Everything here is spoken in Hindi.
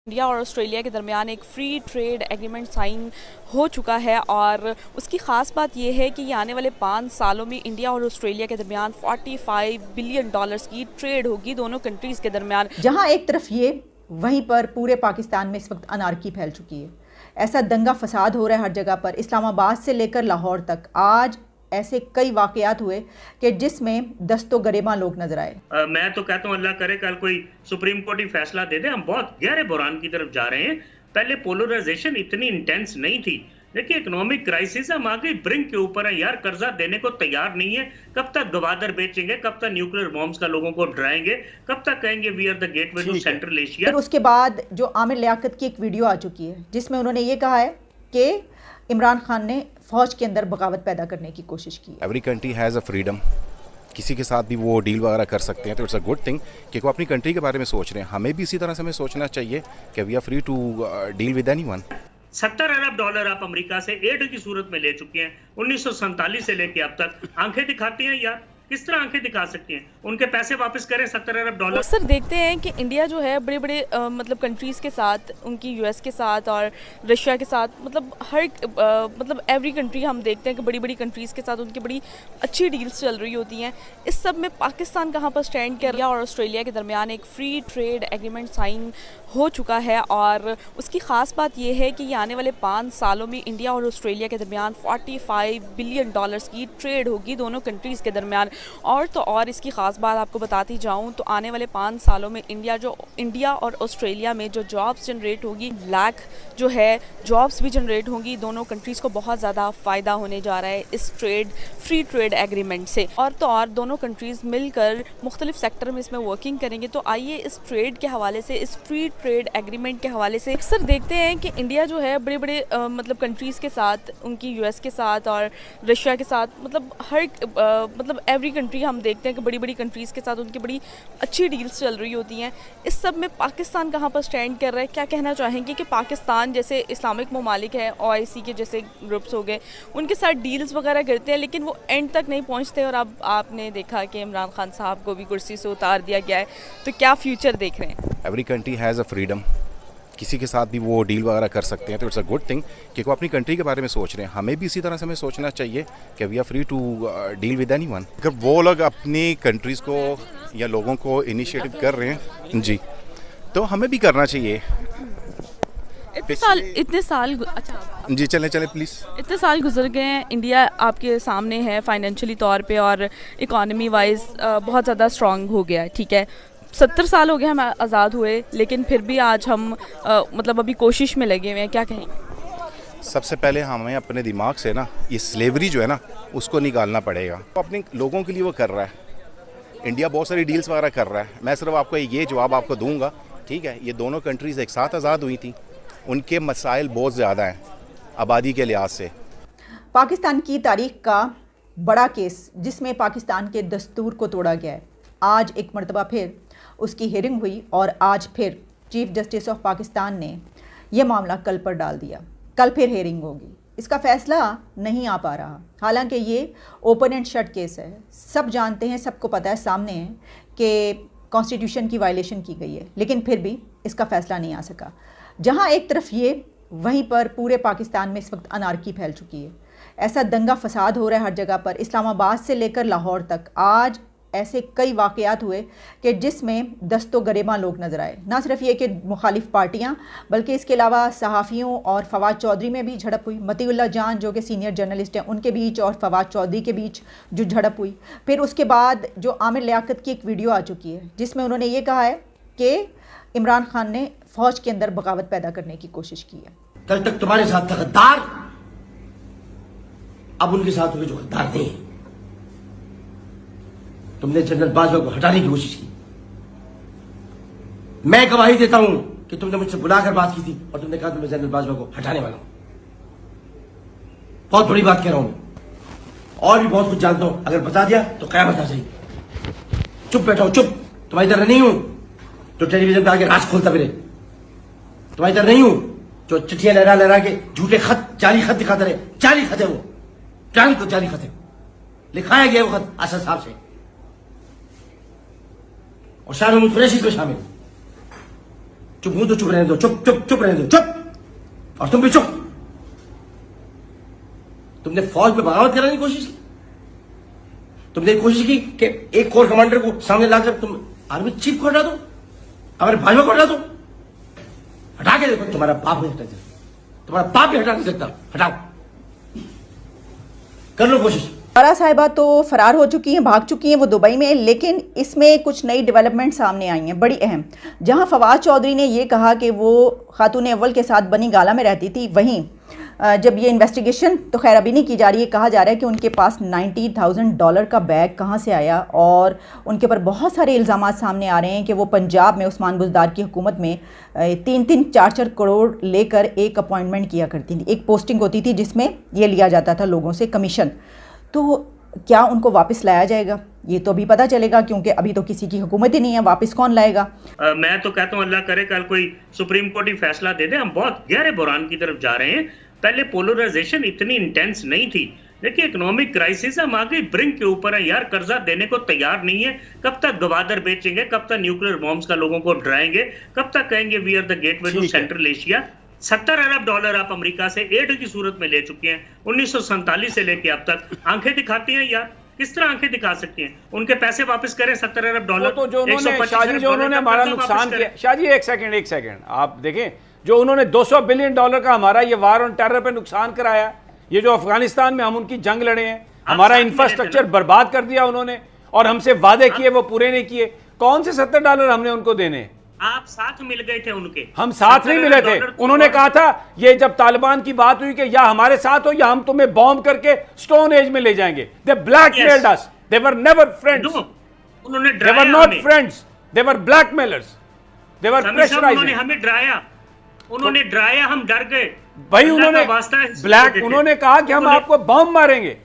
इंडिया और ऑस्ट्रेलिया के दरमियान एक फ्री ट्रेड एग्रीमेंट साइन हो चुका है और उसकी ख़ास बात यह है कि ये आने वाले 5 सालों में इंडिया और ऑस्ट्रेलिया के दरमियान $45 बिलियन की ट्रेड होगी दोनों कंट्रीज़ के दरमियान। जहां एक तरफ ये, वहीं पर पूरे पाकिस्तान में इस वक्त अनारकी फैल चुकी है। ऐसा दंगा फसाद हो रहा है हर जगह पर। इस्लामाबाद से लेकर लाहौर तक आज ऐसे कई वाकयात हुए कि जिसमें दस्तो गरेबां लोग नजर आए। मैं तो कहता हूँ अल्लाह करे कल कोई सुप्रीम कोर्ट ही फैसला दे दे। हम बहुत गहरे बुरान की तरफ जा रहे हैं। पहले पोलराइजेशन इतनी इंटेंस नहीं थी। देखिए इकोनॉमिक क्राइसिस, हम आगे ब्रिंक के ऊपर है यार, कर्जा देने को तैयार नहीं है। कब तक गवादर बेचेंगे, कब तक न्यूक्लियर बॉम्ब्स का लोगों को डराएंगे, कब तक कहेंगे we are the gateway to Central Asia. फिर उसके बाद जो आमिर लियाकत की एक वीडियो आ चुकी है जिसमें उन्होंने ये कहा है कि इमरान खान ने फौज के अंदर बगावत पैदा करने की कोशिश की। Every country has a freedom, किसी के साथ भी वो डील वगैरह कर सकते हैं, तो इट्स अ गुड थिंग कि वो अपनी कंट्री के बारे में सोच रहे हैं। हमें भी इसी तरह से हमें सोचना चाहिए कि we are free to deal with anyone. $70 अरब आप अमेरिका से एड की सूरत में ले चुके हैं 1947 से लेके अब तक। आंखें दिखाती हैं यार, किस तरह आंखें दिखा सकती हैं? उनके पैसे वापस करें $70 अरब। सर देखते हैं कि इंडिया जो है बड़े बड़े मतलब कंट्रीज़ के साथ, उनकी यूएस के साथ और रशिया के साथ, मतलब हर मतलब एवरी कंट्री हम देखते हैं कि बड़ी बड़ी कंट्रीज़ के साथ उनकी बड़ी अच्छी डील्स चल रही होती हैं। इस सब में पाकिस्तान कहाँ पर स्टैंड कर रहा है? और ऑस्ट्रेलिया के दरमियान एक फ्री ट्रेड एग्रीमेंट साइन हो चुका है और उसकी ख़ास बात यह है कि ये आने वाले 5 सालों में इंडिया और ऑस्ट्रेलिया के दरमियान $45 बिलियन की ट्रेड होगी दोनों कंट्रीज़ के दरमियान। और तो और इसकी ख़ास बात आपको बताती जाऊँ तो आने वाले 5 सालों में इंडिया और ऑस्ट्रेलिया में जो जॉब्स जनरेट होगी, लाख जो है जॉब्स भी जनरेट होंगी। दोनों कंट्रीज़ को बहुत ज़्यादा फ़ायदा होने जा रहा है इस फ्री ट्रेड एग्रीमेंट से। और तो और दोनों कंट्रीज़ मिलकर मुख्तलिफ सेक्टर में इसमें वर्किंग करेंगे। तो आइए इस ट्रेड के हवाले से, इस फ्री ट्रेड एग्रीमेंट के हवाले से अक्सर देखते हैं कि इंडिया जो है बड़े बड़े मतलब कंट्रीज़ के साथ, उनकी यूएस के साथ और रशिया के साथ, मतलब हर मतलब एवरी कंट्री हम देखते हैं कि बड़ी बड़ी कंट्रीज़ के साथ उनकी बड़ी अच्छी डील्स चल रही होती हैं। इस सब में पाकिस्तान कहाँ पर स्टैंड कर रहा है? क्या कहना चाहेंगे कि पाकिस्तान जैसे इस्लामिक ममालिक है, OIC के जैसे ग्रुप्स हो गए, उनके साथ डील्स वगैरह करते हैं लेकिन वो एंड तक नहीं पहुँचते। और अब आपने देखा कि इमरान खान साहब को भी कुर्सी से उतार दिया गया है, तो क्या फ्यूचर देख रहे हैं? Every country has a freedom, किसी के साथ भी वो डील वगैरह कर सकते हैं, तो इट्स अ गुड थिंग कि वो अपनी कंट्री के बारे में सोच रहे हैं। हमें भी इसी तरह से हमें सोचना चाहिए कि we are free to deal with anyone. अगर वो लोग अपनी कंट्रीज़ को या लोगों को इनिशिएटिव कर रहे हैं जी, तो हमें भी करना चाहिए। इतने साल अच्छा जी, चलें प्लीज़। इतने साल गुजर गए हैं, इंडिया आपके सामने है फाइनेंशियली तौर पे और इकॉनमी वाइज बहुत ज़्यादा स्ट्रॉन्ग हो गया है, ठीक है। 70 साल हो गए हम आज़ाद हुए, लेकिन फिर भी आज हम मतलब अभी कोशिश में लगे हुए हैं। क्या कहेंगे? सबसे पहले हमें अपने दिमाग से ना ये स्लेवरी जो है ना उसको निकालना पड़ेगा। तो अपने लोगों के लिए वो कर रहा है, इंडिया बहुत सारी डील्स वगैरह कर रहा है। मैं सिर्फ आपको ये जवाब आपको दूंगा, ठीक है, ये दोनों कंट्रीज़ एक साथ आज़ाद हुई थी, उनके मसाइल बहुत ज़्यादा हैं आबादी के लिहाज से। पाकिस्तान की तारीख का बड़ा केस जिसमें पाकिस्तान के दस्तूर को तोड़ा गया है, आज एक मरतबा फिर उसकी हियरिंग हुई और आज फिर चीफ जस्टिस ऑफ पाकिस्तान ने यह मामला कल पर डाल दिया। कल फिर हियरिंग होगी, इसका फ़ैसला नहीं आ पा रहा। हालांकि ये ओपन एंड शट केस है, सब जानते हैं, सबको पता है, सामने है कि कॉन्स्टिट्यूशन की वायलेशन की गई है, लेकिन फिर भी इसका फ़ैसला नहीं आ सका। जहां एक तरफ ये, वहीं पर पूरे पाकिस्तान में इस वक्त अनारकी फैल चुकी है। ऐसा दंगा फसाद हो रहा है हर जगह पर। इस्लामाबाद से लेकर लाहौर तक आज ऐसे कई वाकयात हुए कि जिसमें दस्तो गरेबां लोग नज़र आए। ना सिर्फ ये कि मुखालिफ पार्टियां, बल्कि इसके अलावा सहाफ़ियों और फवाद चौधरी में भी झड़प हुई। मतीउल्लाह जान जो कि सीनियर जर्नलिस्ट हैं, उनके बीच और फवाद चौधरी के बीच जो झड़प हुई। फिर उसके बाद जो आमिर लियाकत की एक वीडियो आ चुकी है जिसमें उन्होंने ये कहा है कि इमरान खान ने फौज के अंदर बगावत पैदा करने की कोशिश की है। कल तक तुम्हारे साथ था गद्दार, अब उनके साथ हुए जो गद्दार नहीं है। तुमने जनरल बाजवा को हटाने की कोशिश की। मैं गवाही देता हूं कि तुमने मुझसे बुलाकर बात की थी और तुमने कहा कि मैं जनरल बाजवा को हटाने वाला हूं। बहुत बड़ी बात कह रहा हूं, और भी बहुत कुछ जानता हूं। अगर बता दिया तो कयामत आ जाएगी। चुप बैठा हूं, चुप। तुम्हारी तरह नहीं हूं जो टेलीविजन पे आके राज खोलता फिरे। तुम्हारी तरह नहीं हूं जो चिट्ठियां लहरा लहरा के झूठे खत, जाली खत दिखाते रहे। जाली खत है वो, जान को जाली खत है, लिखाया गया वो खत असद साहब से और शाह महमूद कुरैशी को शामिल। चुप हूं तो चुप रहने दो, चुप चुप चुप रहने दो, चुप। और तुम भी चुप। तुमने फौज में बगावत कराने की कोशिश की। तुमने कोशिश की कि एक कोर कमांडर को सामने लाकर तुम आर्मी चीफ को हटा दो, हमारे भाजपा को हटा दो। हटा के देखो, तुम्हारा बाप नहीं हटा सकता, तुम्हारा बाप भी हटा नहीं सकता। हटाओ, कर लो कोशिश। बारा साहिबा तो फरार हो चुकी हैं, भाग चुकी हैं वो दुबई में, लेकिन इसमें कुछ नई डेवलपमेंट सामने आई हैं बड़ी अहम। जहां फवाद चौधरी ने ये कहा कि वो खातून अव्वल के साथ बनी गाला में रहती थी, वहीं जब ये इन्वेस्टिगेशन तो खैर अभी नहीं की जा रही है, कहा जा रहा है कि उनके पास $90,000 का बैग कहाँ से आया, और उनके ऊपर बहुत सारे इल्ज़ामात सामने आ रहे हैं कि वो पंजाब में उस्मान बुज़दार की हुकूमत में 3-3, 4-4 करोड़ लेकर एक अपॉइंटमेंट किया करती थी, एक पोस्टिंग होती थी जिसमें ये लिया जाता था लोगों से कमीशन। तो क्या उनको वापस लाया जाएगा, ये तो अभी पता चलेगा, क्योंकि अभी तो किसी की हुकूमत ही नहीं है, वापस कौन लाएगा। मैं तो कहता हूँ अल्लाह करे कल कोई सुप्रीम कोर्ट ही फैसला दे दे। हम बहुत गहरे बुरान की तरफ जा रहे हैं। पहले पोलराइजेशन इतनी इंटेंस नहीं थी। देखिए इकोनॉमिक क्राइसिस हम आगे ब्रिंक के ऊपर है यार, कर्जा देने को तैयार नहीं है। कब तक गवादर बेचेंगे, कब तक न्यूक्लियर बॉम्ब्स का लोगों को डराएंगे, कब तक कहेंगे we are the gateway to Central Asia. $70 अरब आप अमेरिका से एड की सूरत में ले चुके हैं 1947 से लेके अब तक। आंखें दिखाती हैं यार, किस तरह आंखें दिखा सकती हैं? उनके पैसे वापस करें $70 अरब। तो जो उन्होंने शाहजी, जो उन्होंने हमारा नुकसान किया, शाहजी एक सेकंड आप देखें, जो उन्होंने $200 बिलियन का हमारा ये वार ऑन टेरर पे नुकसान कराया, ये जो अफगानिस्तान में हम उनकी जंग लड़े हैं, हमारा इंफ्रास्ट्रक्चर बर्बाद कर दिया उन्होंने, और हमसे वादे किए वो पूरे नहीं किए। कौन से $70 हमने उनको देने? आप साथ मिल गए थे उनके। हम साथ नहीं मिले थे। उन्होंने कहा था ये जब तालिबान की बात हुई कि या हमारे साथ हो या हम तुम्हें बॉम्ब करके स्टोन एज में ले जाएंगे। They blackmailed us, they were never friends, उन्होंने they were not friends, they were blackmailers, they were pressurising. उन्होंने हमें डराया, उन्होंने डराया, हम डर गए भाई। उन्होंने ब्लैक, उन्होंने कहा कि हम आपको बॉम्ब मारेंगे।